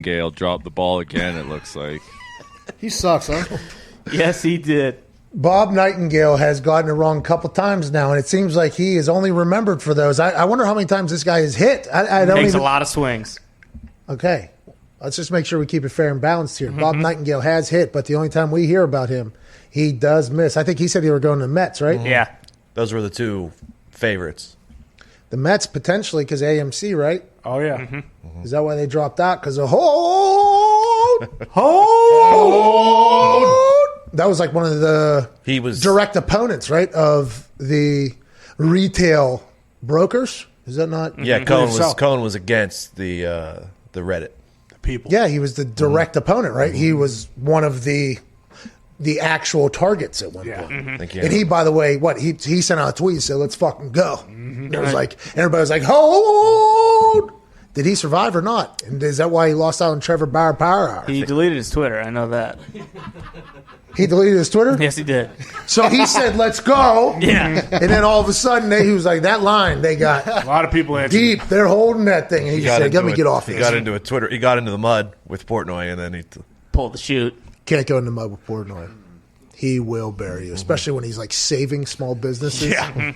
Gale dropped the ball again, it looks like. He sucks, huh? Yes, he did. Bob Nightingale has gotten it wrong a couple times now, and it seems like he is only remembered for those. I wonder how many times this guy has hit. I don't Takes even... a lot of swings. Okay. Let's just make sure we keep it fair and balanced here. Bob Nightingale has hit, but the only time we hear about him, he does miss. I think he said he were going to the Mets, right? Yeah. Those were the two favorites. The Mets potentially because AMC, right? Oh, yeah. Is that why they dropped out? Because of hold. That was like one of the direct opponents, right, of the retail brokers. Is that not? Yeah, Cohen was against the Reddit. The people. Yeah, he was the direct opponent, right? He was one of the actual targets at one point. And he, by the way, he sent out a tweet and said, "Let's fucking go." It was like everybody was like, "Hold." Did he survive or not? And is that why he lost out on Trevor Bauer Power Hour? He deleted his Twitter. I know that. He deleted his Twitter? Yes, he did. So he said, "Let's go." Yeah. And then all of a sudden, he was like, that line, they got A lot of people answered. deep. They're holding that thing. And he just said, let me get off He this. got into a Twitter. He got into the mud with Portnoy, and then he Pulled the chute. Can't go in the mud with Portnoy. He will bury you, especially when he's like saving small businesses. Yeah.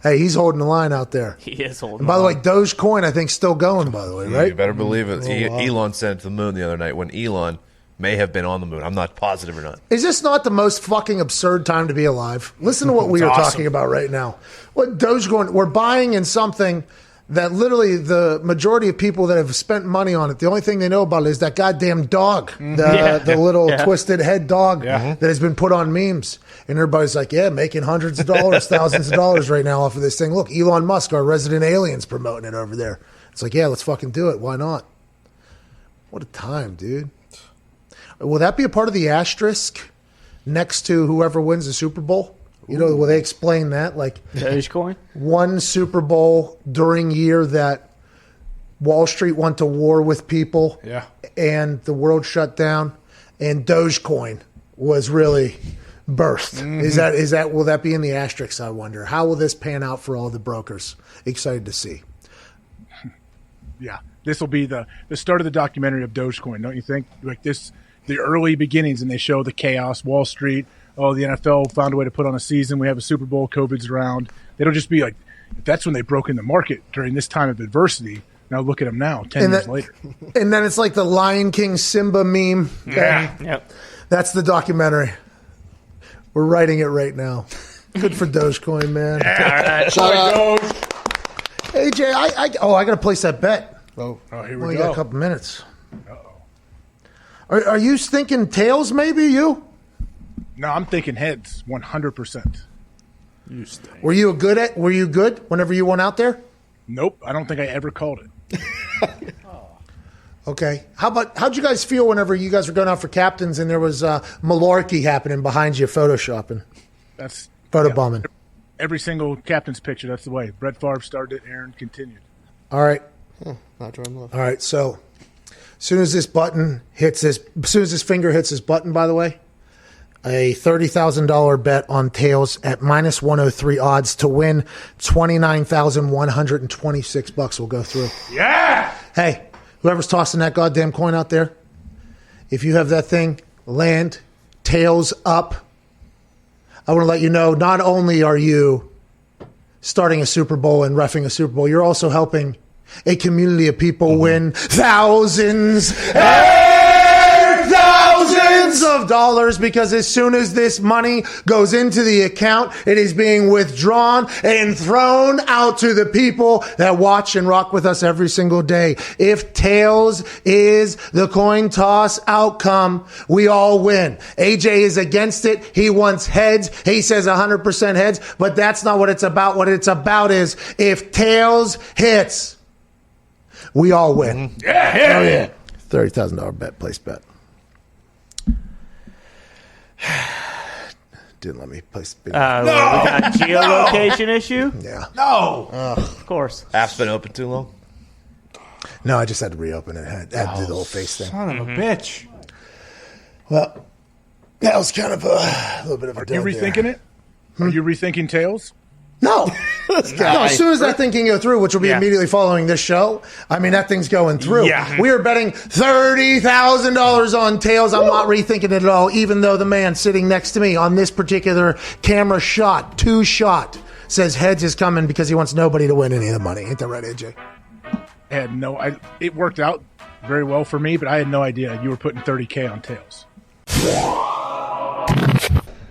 Hey, he's holding the line out there. He is holding. And by the way, Dogecoin, I think, still going, by the way, right? You better believe it. wow. Elon sent it to the moon the other night when Elon may have been on the moon. I'm not positive or not. Is this not the most fucking absurd time to be alive? Listen to what we are talking about right now. What Dogecoin, we're buying in something that literally the majority of people that have spent money on it, the only thing they know about it is that goddamn dog, the little twisted head dog that has been put on memes. And everybody's like, yeah, making hundreds of dollars, thousands of dollars right now off of this thing. Look, Elon Musk, our resident alien's promoting it over there. It's like, yeah, let's fucking do it. Why not? What a time, dude. Will that be a part of the asterisk next to whoever wins the Super Bowl? You know, will they explain that? Like Dogecoin? One Super Bowl during year that Wall Street went to war with people and the world shut down and Dogecoin was really birthed. Is that will that be in the asterisk, I wonder? How will this pan out for all the brokers? Excited to see. Yeah. This will be the start of the documentary of Dogecoin, don't you think? Like this, the early beginnings, and they show the chaos, Wall Street. Oh, the NFL found a way to put on a season. We have a Super Bowl. COVID's around. They don't just be like, that's when they broke in the market during this time of adversity. Now look at them now, 10 years later. And then it's like the Lion King Simba meme. Yeah. Yep. That's the documentary. We're writing it right now. Good for Dogecoin, man. All right. AJ, I got to place that bet. Oh, here Well, we you go. got a couple minutes. Are you thinking tails, maybe, you? No, I'm thinking heads, 100%. Were you good whenever you went out there? Nope, I don't think I ever called it. Okay. How'd you guys feel whenever you guys were going out for captains and there was malarkey happening behind you, photoshopping? That's Photobombing. Every single captain's picture, that's the way. Brett Favre started it, Aaron continued. All right. Not Jordan Love. All right. So as soon as this finger hits this button, by the way, a $30,000 bet on tails at minus 103 odds to win $29,126 will go through. Yeah! Hey, whoever's tossing that goddamn coin out there, if you have that thing land tails up, I want to let you know not only are you starting a Super Bowl and reffing a Super Bowl, you're also helping a community of people win thousands and thousands of dollars, because as soon as this money goes into the account, it is being withdrawn and thrown out to the people that watch and rock with us every single day. If tails is the coin toss outcome, we all win. AJ is against it. He wants heads. He says 100% heads, but that's not what it's about. What it's about is if tails hits, we all win. Yeah. Oh, yeah. $30,000 bet, place bet. Didn't let me place the bid. We got geolocation issue? Yeah. No! Of course. App's been open too long. No, I just had to reopen it. I had to do the whole face thing. Son of a bitch. Well, that was kind of a little bit of a Are you rethinking it? Are you rethinking tails? No. No, as soon as that thing can go through, which will be immediately following this show, I mean, that thing's going through. Yeah. We are betting $30,000 on tails. I'm not rethinking it at all, even though the man sitting next to me on this particular camera shot, 2-shot, says heads is coming because he wants nobody to win any of the money. Ain't that right, AJ? It worked out very well for me, but I had no idea you were putting $30K on tails.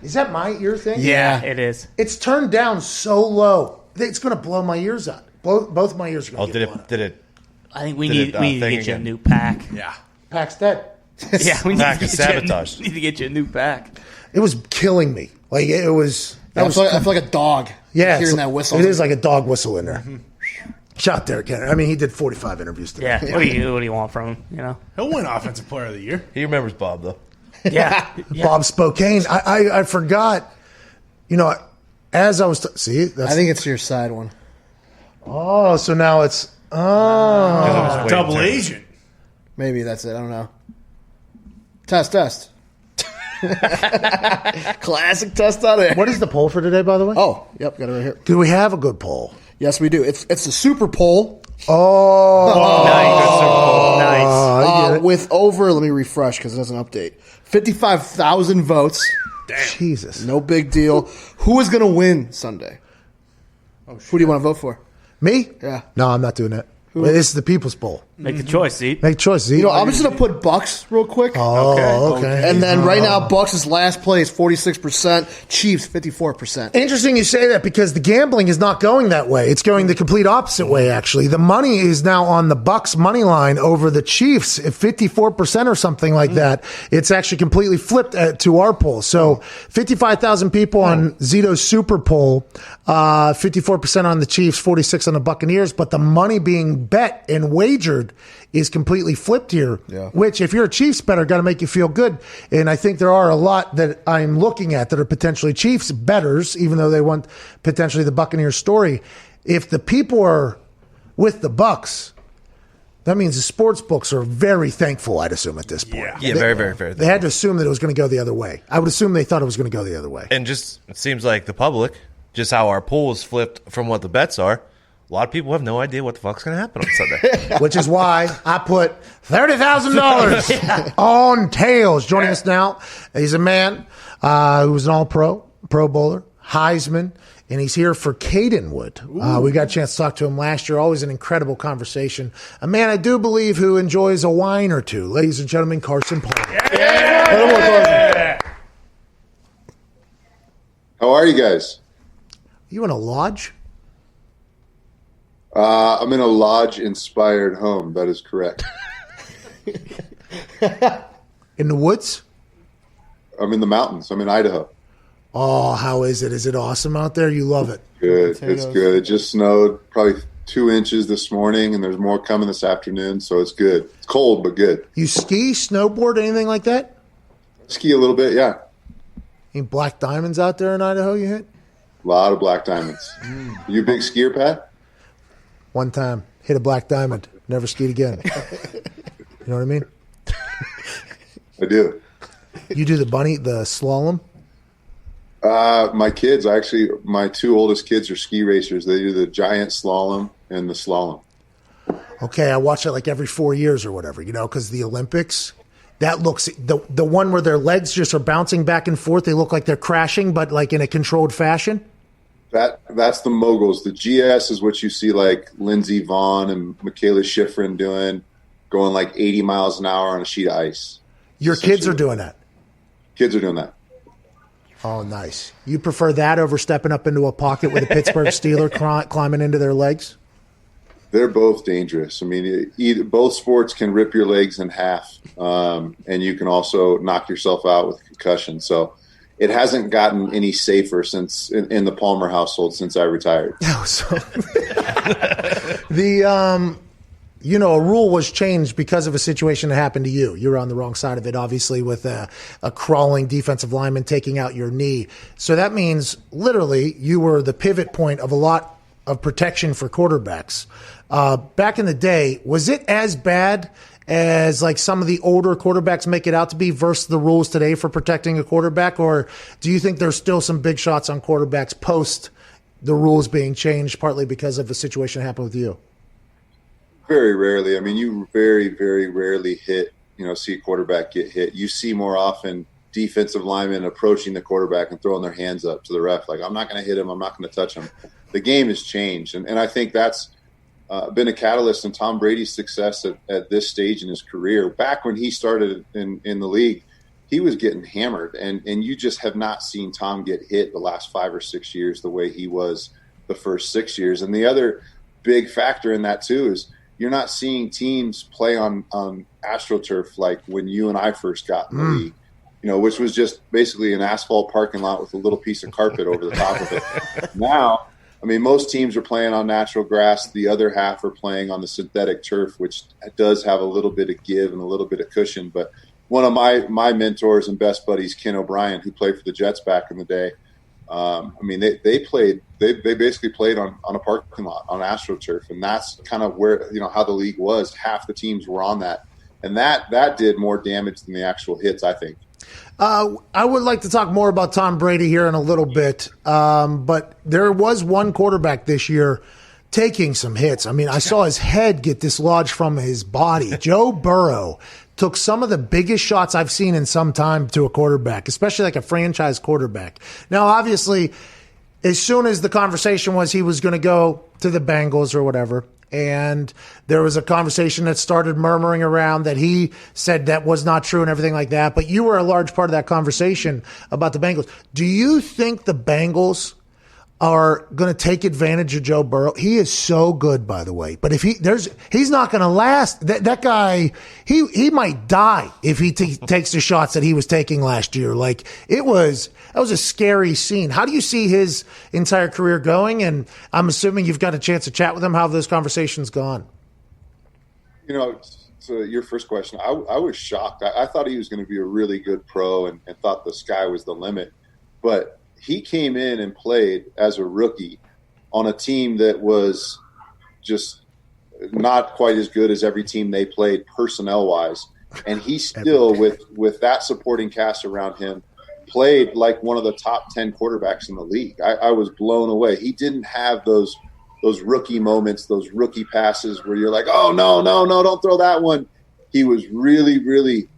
Is that my ear thing? Yeah, it is. It's turned down so low. It's going to blow my ears out. Both my ears are going to get blown out. Did it? I think we need to get you a new pack. Yeah. Pack's dead. Yeah, we need Pack to is get sabotaged. need to get you a new pack. It was killing me. Like, it was... I feel like a dog. Yeah, hearing that whistle. It is like a dog whistle in there. Shot there, Ken. I mean, he did 45 interviews today. Yeah. What do you want from him? You know. He'll win Offensive Player of the Year. He remembers Bob though. Yeah. Bob Spokane. I forgot. You know, as I was see, that's, I think it's your side one. Oh, so now it's Double agent. Maybe that's it. I don't know. Test. Classic test out there. What is the poll for today, by the way? Oh, yep, got it right here. Do we have a good poll? Yes, we do. It's the Super Poll. Oh, Nice. I get it. With over, let me refresh because it doesn't update. 55,000 votes. Jesus. No big deal. Who is going to win Sunday? Who do you want to vote for? Me? Yeah. No, I'm not doing that. This is the people's poll. Make the choice, see? Make a choice. Z. You know, I'm just going to put Bucks real quick. Oh, okay. And then right now, Bucks is last place, 46%. Chiefs, 54%. Interesting you say that because the gambling is not going that way. It's going the complete opposite way, actually. The money is now on the Bucks money line over the Chiefs at 54% or something like that. It's actually completely flipped to our poll. So 55,000 people on Zito's Super Poll, 54% on the Chiefs, 46 on the Buccaneers, but the money being bet and wagered is completely flipped here, which if you're a Chiefs bettor, got to make you feel good. And I think there are a lot that I'm looking at that are potentially Chiefs bettors, even though they want potentially the Buccaneers story. If the people are with the Bucks, that means the sports books are very thankful, I'd assume, at this point. Yeah, very, very, very. They had to assume that it was going to go the other way. I would assume they thought it was going to go the other way. And just it seems like the public, just how our pool is flipped from what the bets are. A lot of people have no idea what the fuck's going to happen on Sunday. Which is why I put $30,000 on tails. Joining us now, he's a man who was an all-pro, Pro Bowler, Heisman, and he's here for Cadenwood. We got a chance to talk to him last year. Always an incredible conversation. A man I do believe who enjoys a wine or two. Ladies and gentlemen, Carson Palmer. How are you guys? You in a lodge? I'm in a lodge-inspired home. That is correct. In the woods? I'm in the mountains. I'm in Idaho. Oh, how is it? Is it awesome out there? You love it. Good. It's good. It just snowed probably 2 inches this morning, and there's more coming this afternoon, so it's good. It's cold, but good. You ski, snowboard, anything like that? Ski a little bit, yeah. Any black diamonds out there in Idaho you hit? A lot of black diamonds. You a big skier, Pat? One time, hit a black diamond, never skied again. You know what I mean? I do. You do the slalom? My kids, my two oldest kids are ski racers. They do the giant slalom and the slalom. Okay, I watch it like every 4 years or whatever, because the Olympics, that looks, the one where their legs just are bouncing back and forth, they look like they're crashing, but like in a controlled fashion? That's the moguls. The GS is what you see like Lindsey Vonn and Michaela Schifrin doing, going like 80 miles an hour on a sheet of ice. Your kids are doing that? Kids are doing that. Oh, nice. You prefer that over stepping up into a pocket with a Pittsburgh Steeler climbing into their legs? They're both dangerous. I mean, both sports can rip your legs in half, and you can also knock yourself out with concussion. So it hasn't gotten any safer since in the Palmer household since I retired. Oh, so a rule was changed because of a situation that happened to you. You were on the wrong side of it, obviously, with a crawling defensive lineman taking out your knee. So that means literally you were the pivot point of a lot of protection for quarterbacks. Back in the day, was it as bad as like some of the older quarterbacks make it out to be versus the rules today for protecting a quarterback? Or do you think there's still some big shots on quarterbacks post the rules being changed partly because of the situation that happened with you? Very rarely. I mean, you very, very rarely see a quarterback get hit. You see more often defensive linemen approaching the quarterback and throwing their hands up to the ref, like, I'm not going to hit him, I'm not going to touch him. The game has changed, and I think that's been a catalyst in Tom Brady's success at this stage in his career. Back when he started in the league, he was getting hammered, and you just have not seen Tom get hit the last 5 or 6 years the way he was the first 6 years. And the other big factor in that, too, is you're not seeing teams play on AstroTurf like when you and I first got in the league, which was just basically an asphalt parking lot with a little piece of carpet over the top of it. Now, I mean, most teams are playing on natural grass. The other half are playing on the synthetic turf, which does have a little bit of give and a little bit of cushion. But one of my mentors and best buddies, Ken O'Brien, who played for the Jets back in the day, they basically played on a parking lot on AstroTurf, and that's kind of where how the league was. Half the teams were on that, and that did more damage than the actual hits, I think. I would like to talk more about Tom Brady here in a little bit, but there was one quarterback this year taking some hits. I mean, I saw his head get dislodged from his body. Joe Burrow took some of the biggest shots I've seen in some time to a quarterback, especially like a franchise quarterback. Now, obviously, as soon as the conversation was he was going to go to the Bengals or whatever, and there was a conversation that started murmuring around that he said that was not true and everything like that. But you were a large part of that conversation about the Bengals. Do you think the Bengals are going to take advantage of Joe Burrow? He is so good, by the way. But if he's not going to last. That guy, he might die if he takes the shots that he was taking last year. Like that was a scary scene. How do you see his entire career going? And I'm assuming you've got a chance to chat with him. How have those conversations gone? So your first question, I was shocked. I thought he was going to be a really good pro and thought the sky was the limit, but he came in and played as a rookie on a team that was just not quite as good as every team they played personnel-wise. And he still, with that supporting cast around him, played like one of the top 10 quarterbacks in the league. I was blown away. He didn't have those rookie moments, those rookie passes where you're like, oh, no, don't throw that one. He was really, really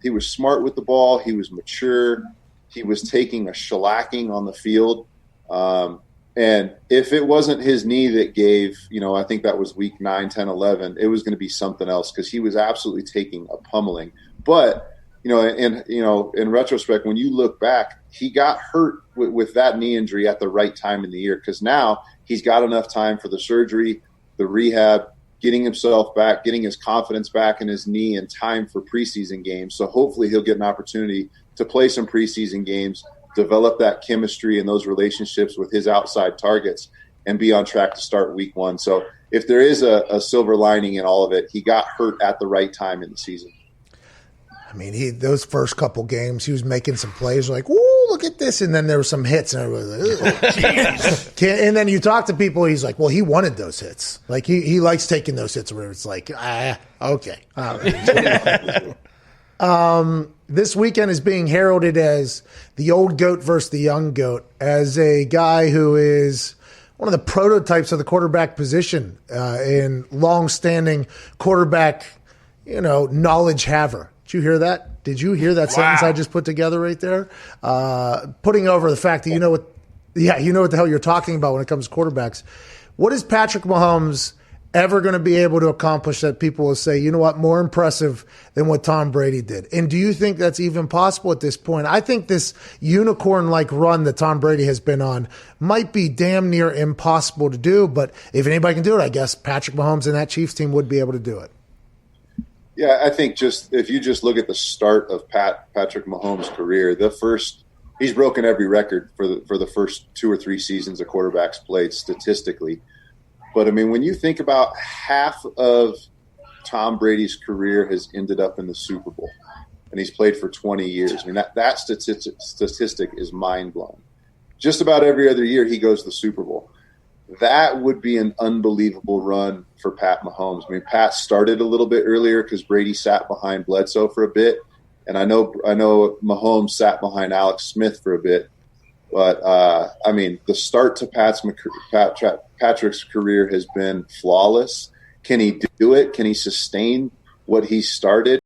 he was smart with the ball. He was mature. He was taking a shellacking on the field. And if it wasn't his knee that gave, I think that was week 9, 10, 11, it was going to be something else because he was absolutely taking a pummeling. But, in retrospect, when you look back, he got hurt with that knee injury at the right time in the year because now he's got enough time for the surgery, the rehab, getting himself back, getting his confidence back in his knee and time for preseason games. So hopefully he'll get an opportunity to play some preseason games, develop that chemistry and those relationships with his outside targets, and be on track to start week 1. So if there is a silver lining in all of it, he got hurt at the right time in the season. I mean, those first couple games, he was making some plays like, "Ooh, look at this," and then there were some hits, and everybody was like, and then you talk to people, he's like, "Well, he wanted those hits. Like he likes taking those hits." Where it's like, okay. This weekend is being heralded as the old goat versus the young goat, as a guy who is one of the prototypes of the quarterback position in long-standing quarterback, knowledge haver. Did you hear that? Did you hear that sentence I just put together right there? Putting over the fact that you know what the hell you're talking about when it comes to quarterbacks. What is Patrick Mahomes ever going to be able to accomplish that people will say, you know what, more impressive than what Tom Brady did? And do you think that's even possible at this point? I think this unicorn-like run that Tom Brady has been on might be damn near impossible to do, but if anybody can do it, I guess Patrick Mahomes and that Chiefs team would be able to do it. Yeah, I think if you just look at the start of Patrick Mahomes' career, he's broken every record for the first 2 or 3 seasons a quarterback's played statistically. But, I mean, when you think about half of Tom Brady's career has ended up in the Super Bowl, and he's played for 20 years. I mean, that statistic is mind-blowing. Just about every other year he goes to the Super Bowl. That would be an unbelievable run for Pat Mahomes. I mean, Pat started a little bit earlier because Brady sat behind Bledsoe for a bit, and I know Mahomes sat behind Alex Smith for a bit. But I mean, the start to Patrick's career has been flawless. Can he do it? Can he sustain what he started?